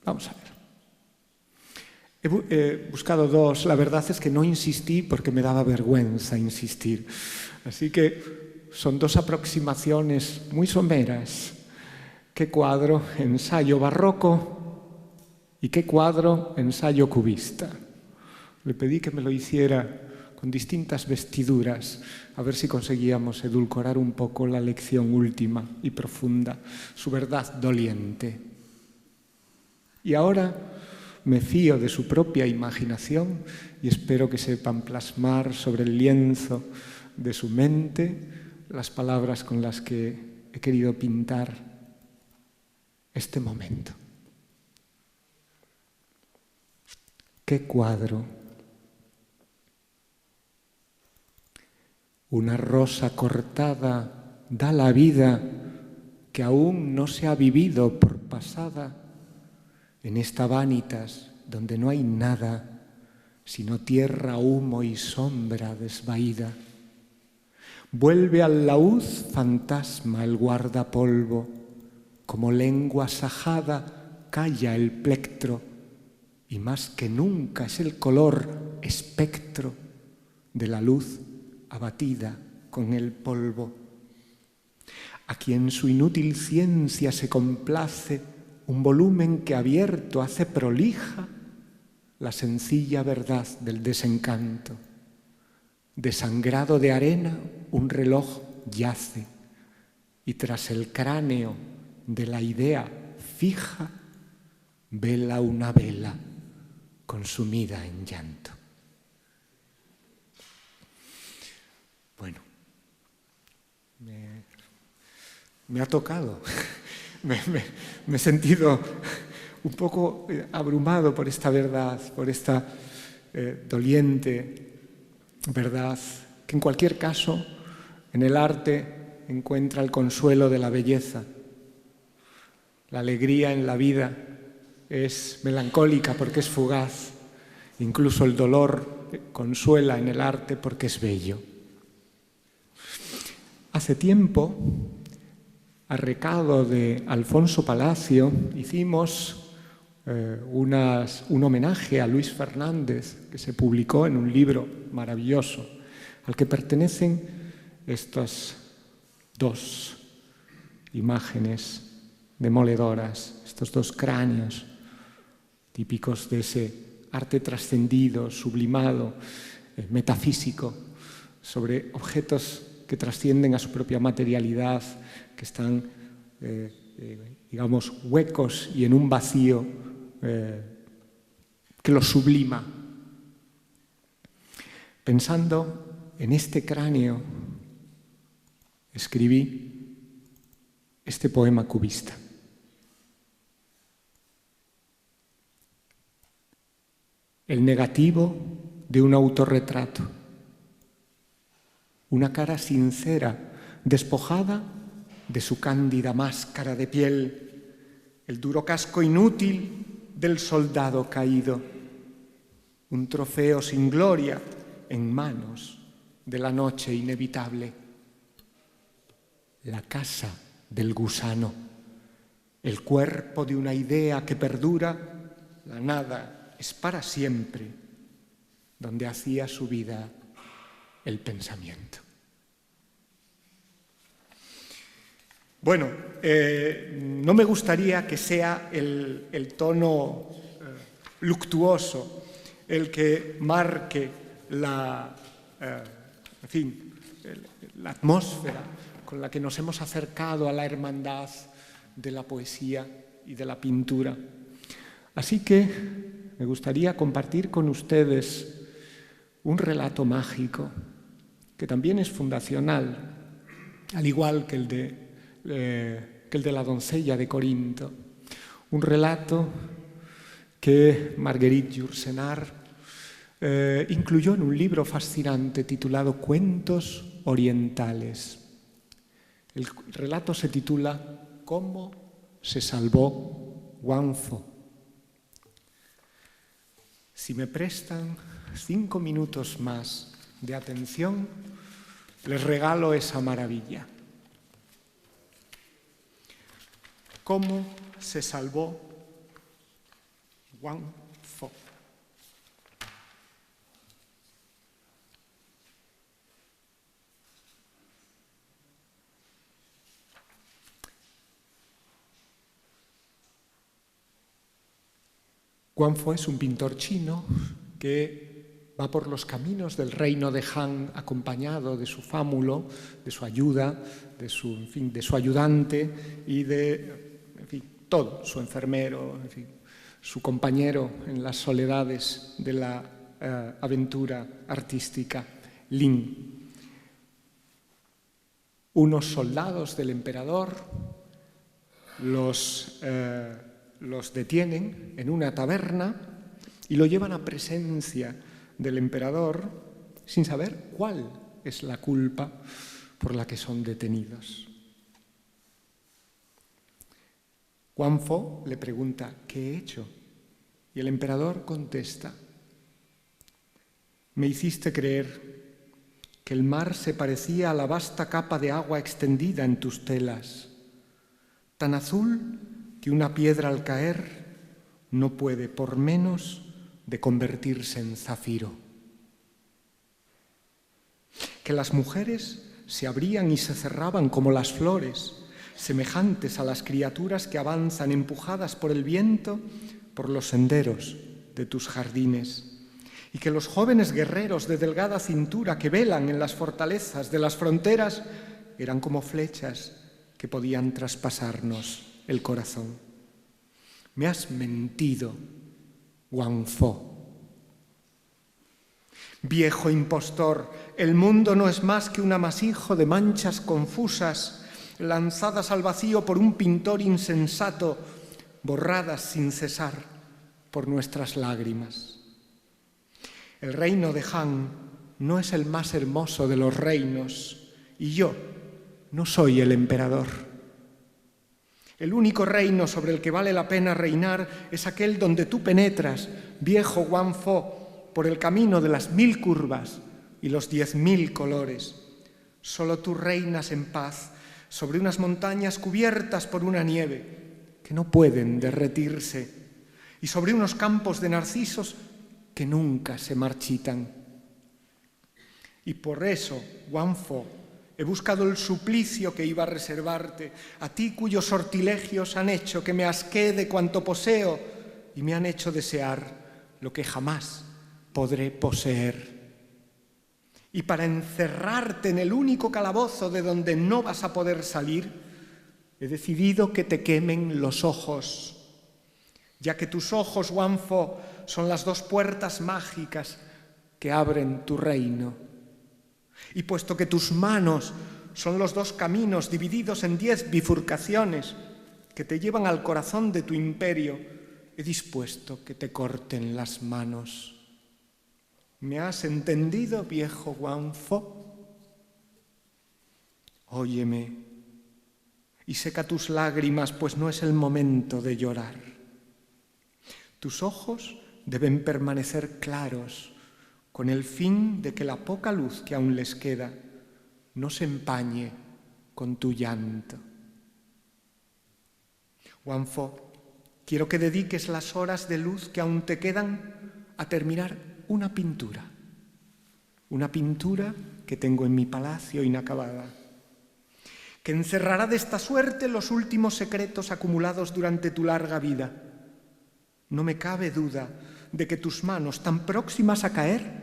Vamos a ver. He buscado dos. La verdad es que no insistí porque me daba vergüenza insistir. Así que son dos aproximaciones muy someras. ¿Qué cuadro? Ensayo barroco y qué cuadro? Ensayo cubista. Le pedí que me lo hiciera con distintas vestiduras, a ver si conseguíamos edulcorar un poco la lección última y profunda, su verdad doliente. Y ahora me fío de su propia imaginación y espero que sepan plasmar sobre el lienzo de su mente las palabras con las que he querido pintar este momento. ¡Qué cuadro! Una rosa cortada da la vida que aún no se ha vivido por pasada en esta vanitas donde no hay nada sino tierra, humo y sombra desvaída. Vuelve al laúd fantasma el guardapolvo, como lengua sajada calla el plectro, y más que nunca es el color espectro de la luz abatida con el polvo. A quien su inútil ciencia se complace, un volumen que abierto hace prolija la sencilla verdad del desencanto. Desangrado de arena, un reloj yace, y tras el cráneo de la idea fija, vela una vela consumida en llanto. Bueno, me ha tocado. Me he sentido un poco abrumado por esta verdad, por esta doliente verdad, que en cualquier caso en el arte encuentra el consuelo de la belleza. La alegría en la vida es melancólica porque es fugaz. Incluso el dolor consuela en el arte porque es bello. Hace tiempo, a recado de Alfonso Palacio, hicimos un homenaje a Luis Fernández, que se publicó en un libro maravilloso, al que pertenecen estas dos imágenes demoledoras, estos dos cráneos típicos de ese arte trascendido, sublimado, metafísico, sobre objetos que trascienden a su propia materialidad, que están, digamos, huecos y en un vacío que los sublima. Pensando en este cráneo, escribí este poema cubista. El negativo de un autorretrato. Una cara sincera, despojada de su cándida máscara de piel, el duro casco inútil del soldado caído, un trofeo sin gloria en manos de la noche inevitable. La casa del gusano, el cuerpo de una idea que perdura, la nada es para siempre, donde hacía su vida el pensamiento. Bueno, no me gustaría que sea el tono luctuoso el que marque la atmósfera con la que nos hemos acercado a la hermandad de la poesía y de la pintura. Así que me gustaría compartir con ustedes un relato mágico que también es fundacional, al igual que el de la doncella de Corinto. Un relato que Marguerite Yourcenar incluyó en un libro fascinante titulado Cuentos Orientales. El relato se titula ¿Cómo se salvó Guangzhou? Si me prestan 5 minutos más de atención, les regalo esa maravilla. ¿Cómo se salvó Guangzhou? Guangzhou es un pintor chino que va por los caminos del reino de Han acompañado de su fámulo, de su ayuda, de su ayudante y de todo, su enfermero, su compañero en las soledades de la aventura artística, Lin. Unos soldados del emperador los detienen en una taberna y lo llevan a presencia del emperador sin saber cuál es la culpa por la que son detenidos. Guangzhou le pregunta, ¿qué he hecho? Y el emperador contesta, me hiciste creer que el mar se parecía a la vasta capa de agua extendida en tus telas, tan azul que una piedra al caer no puede por menos de convertirse en zafiro. Que las mujeres se abrían y se cerraban como las flores, semejantes a las criaturas que avanzan empujadas por el viento por los senderos de tus jardines, y que los jóvenes guerreros de delgada cintura que velan en las fortalezas de las fronteras eran como flechas que podían traspasarnos el corazón. Me has mentido, Guangzhou. Viejo impostor, el mundo no es más que un amasijo de manchas confusas, lanzadas al vacío por un pintor insensato, borradas sin cesar por nuestras lágrimas. El reino de Han no es el más hermoso de los reinos, y yo no soy el emperador. El único reino sobre el que vale la pena reinar es aquel donde tú penetras, viejo Guangzhou, por el camino de las 1000 curvas y los 10.000 colores. Solo tú reinas en paz sobre unas montañas cubiertas por una nieve que no pueden derretirse y sobre unos campos de narcisos que nunca se marchitan. Y por eso, Guangzhou, he buscado el suplicio que iba a reservarte, a ti cuyos sortilegios han hecho que me asquee de cuanto poseo y me han hecho desear lo que jamás podré poseer. Y para encerrarte en el único calabozo de donde no vas a poder salir, he decidido que te quemen los ojos, ya que tus ojos, Guangzhou, son las 2 puertas mágicas que abren tu reino. Y puesto que tus manos son los 2 caminos divididos en 10 bifurcaciones que te llevan al corazón de tu imperio, he dispuesto que te corten las manos. ¿Me has entendido, viejo Guangzhou? Óyeme y seca tus lágrimas, pues no es el momento de llorar. Tus ojos deben permanecer claros, con el fin de que la poca luz que aún les queda no se empañe con tu llanto. Guangzhou, quiero que dediques las horas de luz que aún te quedan a terminar una pintura que tengo en mi palacio inacabada, que encerrará de esta suerte los últimos secretos acumulados durante tu larga vida. No me cabe duda de que tus manos, tan próximas a caer,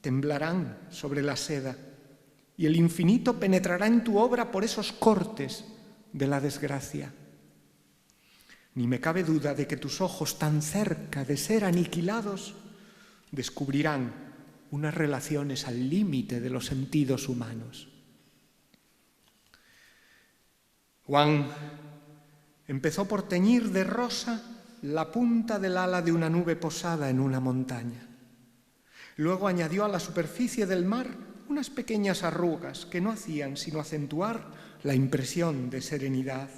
temblarán sobre la seda y el infinito penetrará en tu obra por esos cortes de la desgracia. Ni me cabe duda de que tus ojos, tan cerca de ser aniquilados, descubrirán unas relaciones al límite de los sentidos humanos. Wang empezó por teñir de rosa la punta del ala de una nube posada en una montaña. Luego añadió a la superficie del mar unas pequeñas arrugas que no hacían sino acentuar la impresión de serenidad.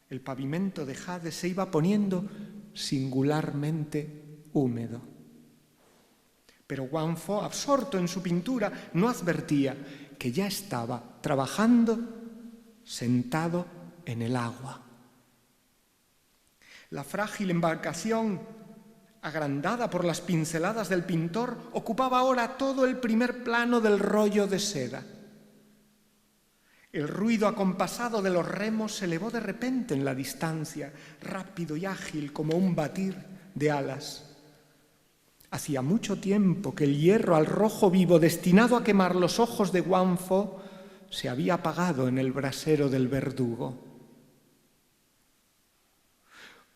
El pavimento de jade se iba poniendo singularmente húmedo. Pero Wang Fo, absorto en su pintura, no advertía que ya estaba trabajando sentado en el agua. La frágil embarcación, agrandada por las pinceladas del pintor, ocupaba ahora todo el primer plano del rollo de seda. El ruido acompasado de los remos se elevó de repente en la distancia, rápido y ágil como un batir de alas. Hacía mucho tiempo que el hierro al rojo vivo destinado a quemar los ojos de Wang Fo se había apagado en el brasero del verdugo.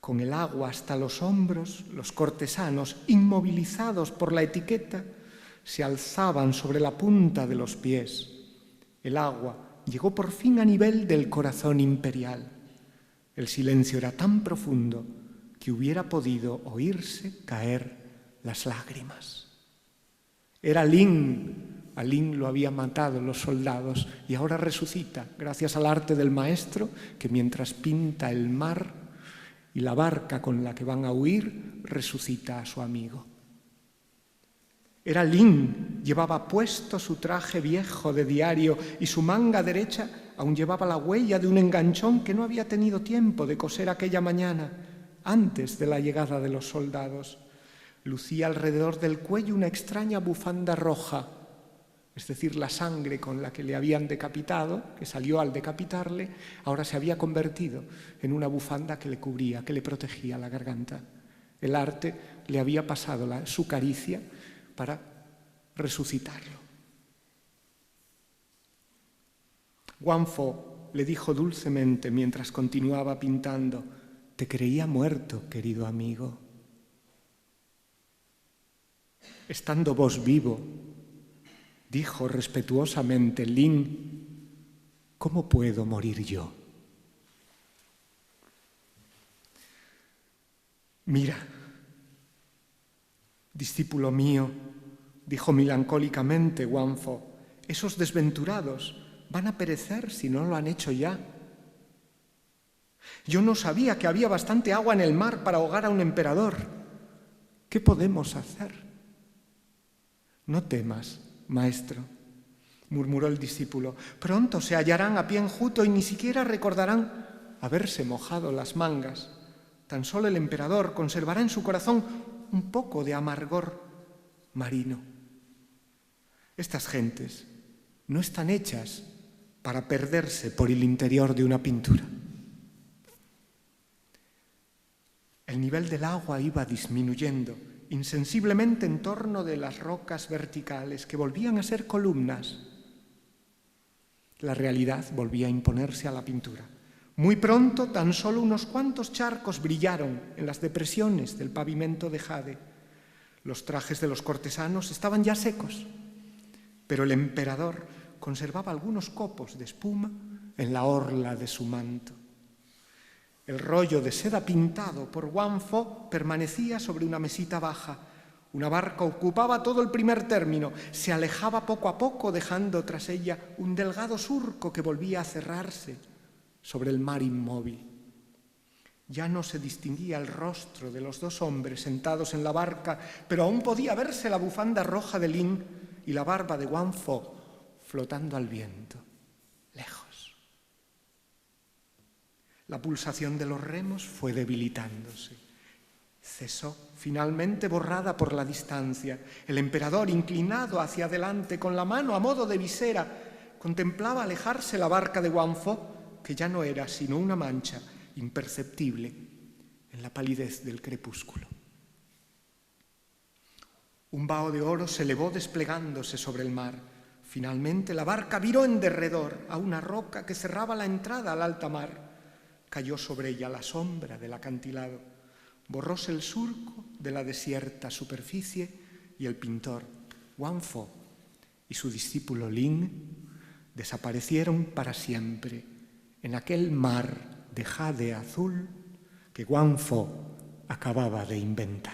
Con el agua hasta los hombros, los cortesanos, inmovilizados por la etiqueta, se alzaban sobre la punta de los pies. El agua llegó por fin a nivel del corazón imperial. El silencio era tan profundo que hubiera podido oírse caer las lágrimas. Era Lin. A Lin lo habían matado los soldados y ahora resucita gracias al arte del maestro que mientras pinta el mar y la barca con la que van a huir, resucita a su amigo. Era Lin, llevaba puesto su traje viejo de diario y su manga derecha aún llevaba la huella de un enganchón que no había tenido tiempo de coser aquella mañana, antes de la llegada de los soldados. Lucía alrededor del cuello una extraña bufanda roja, es decir, la sangre con la que le habían decapitado, que salió al decapitarle, ahora se había convertido en una bufanda que le cubría, que le protegía la garganta. El arte le había pasado su caricia para resucitarlo. Wang Fo le dijo dulcemente mientras continuaba pintando: «Te creía muerto, querido amigo. Estando vos vivo», dijo respetuosamente Lin, «¿cómo puedo morir yo?» «Mira, discípulo mío», dijo melancólicamente Wang Fo, «esos desventurados van a perecer si no lo han hecho ya. Yo no sabía que había bastante agua en el mar para ahogar a un emperador. ¿Qué podemos hacer?» «No temas, maestro», murmuró el discípulo, «pronto se hallarán a pie enjuto y ni siquiera recordarán haberse mojado las mangas. Tan solo el emperador conservará en su corazón un poco de amargor marino. Estas gentes no están hechas para perderse por el interior de una pintura». El nivel del agua iba disminuyendo insensiblemente en torno de las rocas verticales que volvían a ser columnas. La realidad volvía a imponerse a la pintura. Muy pronto, tan solo unos cuantos charcos brillaron en las depresiones del pavimento de jade. Los trajes de los cortesanos estaban ya secos, pero el emperador conservaba algunos copos de espuma en la orla de su manto. El rollo de seda pintado por Wang Fo permanecía sobre una mesita baja. Una barca ocupaba todo el primer término. Se alejaba poco a poco, dejando tras ella un delgado surco que volvía a cerrarse sobre el mar inmóvil. Ya no se distinguía el rostro de los dos hombres sentados en la barca, pero aún podía verse la bufanda roja de Lin y la barba de Wang Fo flotando al viento, lejos. La pulsación de los remos fue debilitándose. Cesó, finalmente borrada por la distancia. El emperador, inclinado hacia adelante, con la mano a modo de visera, contemplaba alejarse la barca de Wang Fo, que ya no era sino una mancha imperceptible en la palidez del crepúsculo. Un vaho de oro se elevó desplegándose sobre el mar. Finalmente la barca viró en derredor a una roca que cerraba la entrada al alta mar. Cayó sobre ella la sombra del acantilado. Borróse el surco de la desierta superficie y el pintor Wang Fo y su discípulo Lin desaparecieron para siempre en aquel mar de jade azul que Wang Fo acababa de inventar.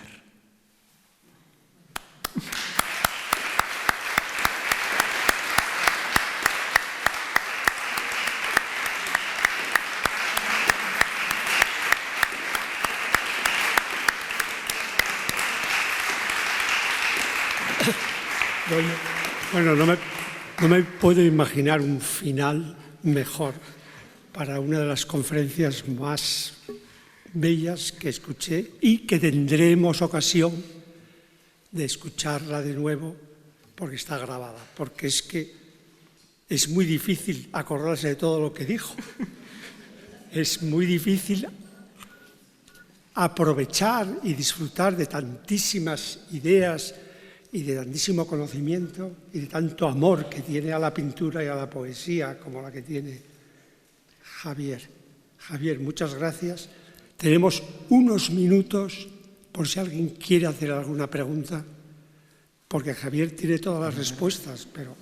Bueno, no me puedo imaginar un final mejor para una de las conferencias más bellas que escuché y que tendremos ocasión de escucharla de nuevo porque está grabada, porque es que es muy difícil acordarse de todo lo que dijo. Es muy difícil aprovechar y disfrutar de tantísimas ideas y de tantísimo conocimiento y de tanto amor que tiene a la pintura y a la poesía como la que tiene Javier. Javier, muchas gracias. Tenemos unos minutos por si alguien quiere hacer alguna pregunta, porque Javier tiene todas las respuestas, pero...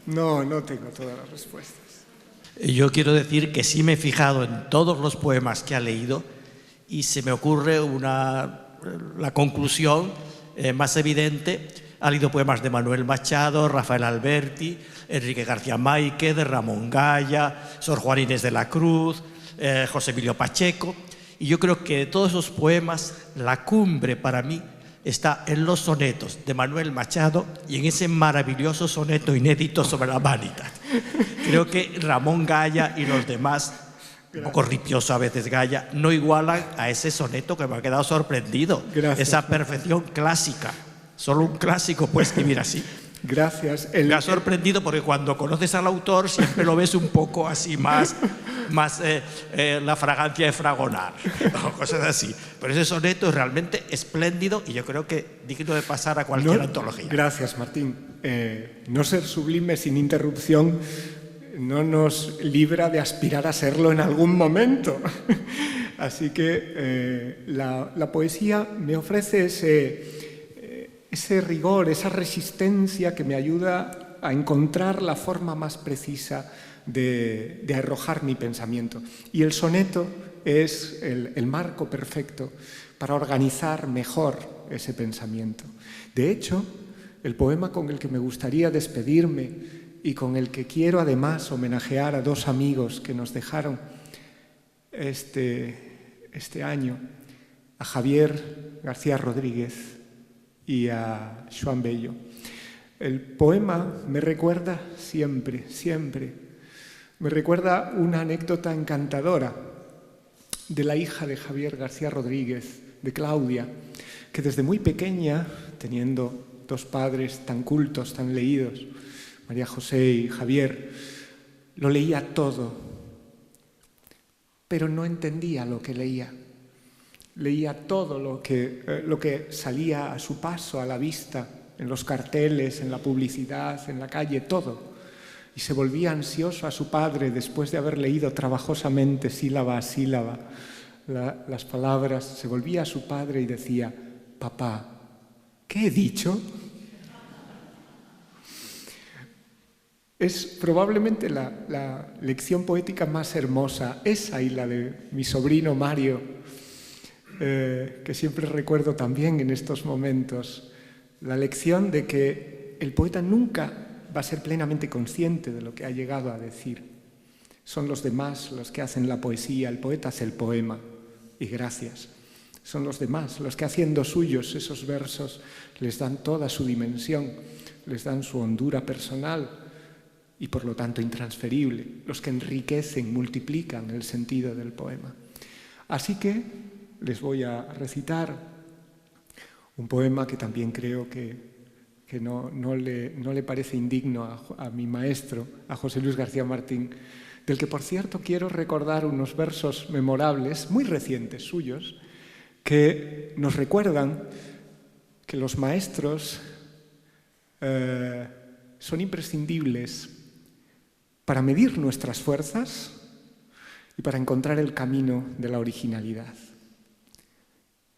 No tengo todas las respuestas. Yo quiero decir que sí me he fijado en todos los poemas que ha leído y se me ocurre la conclusión más evidente. Ha leído poemas de Manuel Machado, Rafael Alberti, Enrique García Máquez, de Ramón Gaya, Sor Juana Inés de la Cruz, José Emilio Pacheco. Y yo creo que de todos esos poemas, la cumbre para mí está en los sonetos de Manuel Machado y en ese maravilloso soneto inédito sobre la Vanitas. Creo que Ramón Gaya y los demás, un poco ripioso a veces Gaya, no igualan a ese soneto que me ha quedado sorprendido. Gracias. Esa perfección clásica. Solo un clásico puede escribir así. Gracias. Me ha sorprendido porque cuando conoces al autor siempre lo ves un poco así más la fragancia de Fragonard, o cosas así. Pero ese soneto es realmente espléndido y yo creo que digno de pasar a cualquier antología. Gracias, Martín. No ser sublime sin interrupción no nos libra de aspirar a serlo en algún momento. Así que la poesía me ofrece ese rigor, esa resistencia que me ayuda a encontrar la forma más precisa de arrojar mi pensamiento. Y el soneto es el marco perfecto para organizar mejor ese pensamiento. De hecho, el poema con el que me gustaría despedirme y con el que quiero además homenajear a dos amigos que nos dejaron este año, a Javier García Rodríguez y a Joan Bello. El poema me recuerda siempre, me recuerda una anécdota encantadora de la hija de Javier García Rodríguez, de Claudia, que desde muy pequeña, teniendo dos padres tan cultos, tan leídos, María José y Javier, lo leía todo, pero no entendía lo que leía. Leía todo lo que salía a su paso, a la vista, en los carteles, en la publicidad, en la calle, todo. Y se volvía ansioso a su padre después de haber leído trabajosamente, sílaba a sílaba, las palabras. Se volvía a su padre y decía: «Papá, ¿qué he dicho?». Es probablemente la lección poética más hermosa, esa y la de mi sobrino Mario, que siempre recuerdo también en estos momentos, la lección de que el poeta nunca va a ser plenamente consciente de lo que ha llegado a decir. Son los demás los que hacen la poesía, el poeta hace el poema, y gracias. Son los demás los que, haciendo suyos esos versos, les dan toda su dimensión, les dan su hondura personal y por lo tanto intransferible, los que enriquecen, multiplican el sentido del poema. Así que les voy a recitar un poema que también creo que no le parece indigno a mi maestro, a José Luis García Martín, del que, por cierto, quiero recordar unos versos memorables, muy recientes suyos, que nos recuerdan que los maestros son imprescindibles para medir nuestras fuerzas y para encontrar el camino de la originalidad.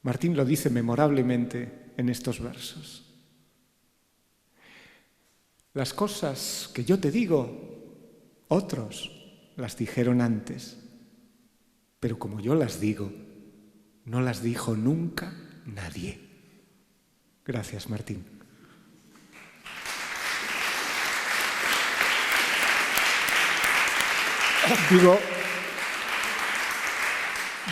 Martín lo dice memorablemente en estos versos. Las cosas que yo te digo, otros las dijeron antes, pero como yo las digo, no las dijo nunca nadie. Gracias, Martín.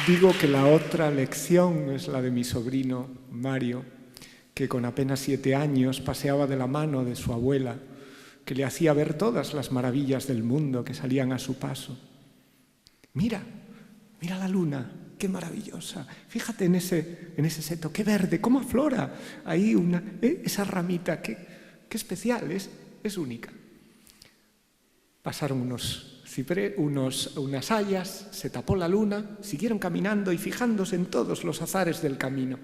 Digo que la otra lección es la de mi sobrino Mario, que con apenas 7 años paseaba de la mano de su abuela, que le hacía ver todas las maravillas del mundo que salían a su paso. Mira la luna, qué maravillosa. Fíjate en ese seto, qué verde, cómo aflora. Ahí esa ramita, qué especial, es única. Pasaron unas hayas, se tapó la luna, siguieron caminando y fijándose en todos los azares del camino.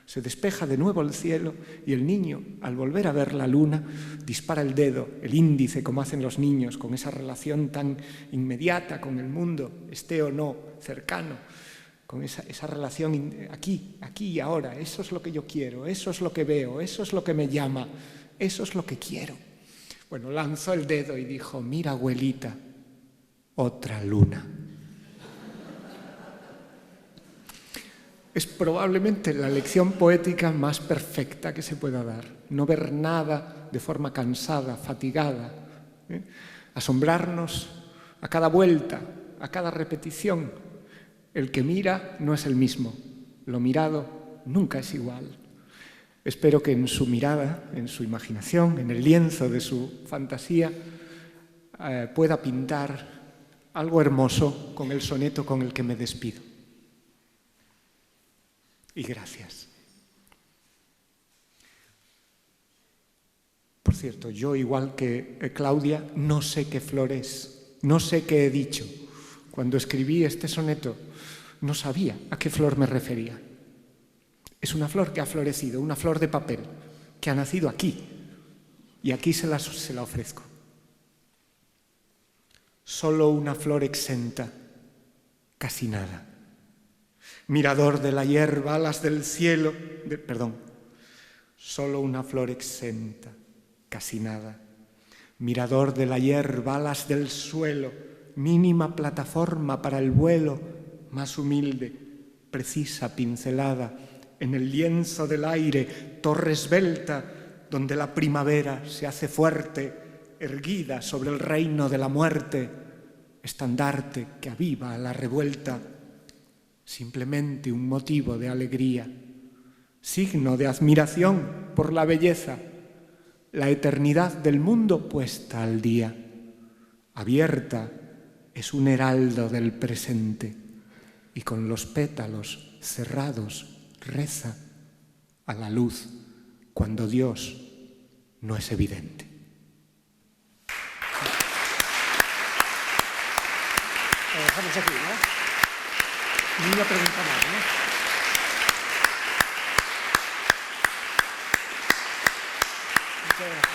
Se despeja de nuevo el cielo y el niño, al volver a ver la luna, dispara el dedo, el índice, como hacen los niños, con esa relación tan inmediata con el mundo, esté o no cercano, con esa relación aquí y ahora. Eso es lo que yo quiero, eso es lo que veo, eso es lo que me llama, eso es lo que quiero. Bueno, lanzó el dedo y dijo: mira, abuelita, otra luna. Es probablemente la lección poética más perfecta que se pueda dar. No ver nada de forma cansada, fatigada. Asombrarnos a cada vuelta, a cada repetición. El que mira no es el mismo. Lo mirado nunca es igual. Espero que en su mirada, en su imaginación, en el lienzo de su fantasía, pueda pintar algo hermoso con el soneto con el que me despido. Y gracias. Por cierto, yo, igual que Claudia, no sé qué flor es, no sé qué he dicho. Cuando escribí este soneto, no sabía a qué flor me refería. Es una flor que ha florecido, una flor de papel, que ha nacido aquí, y aquí se la ofrezco. Solo una flor exenta, casi nada. Mirador de la hierba, alas del cielo, solo una flor exenta, casi nada. Mirador de la hierba, alas del suelo, mínima plataforma para el vuelo, más humilde, precisa pincelada, en el lienzo del aire, torre esbelta, donde la primavera se hace fuerte, erguida sobre el reino de la muerte, estandarte que aviva la revuelta, simplemente un motivo de alegría, signo de admiración por la belleza, la eternidad del mundo puesta al día, abierta es un heraldo del presente y con los pétalos cerrados reza a la luz cuando Dios no es evidente. Lo dejamos aquí, ¿no? Ni una pregunta más, ¿no? Muchas gracias.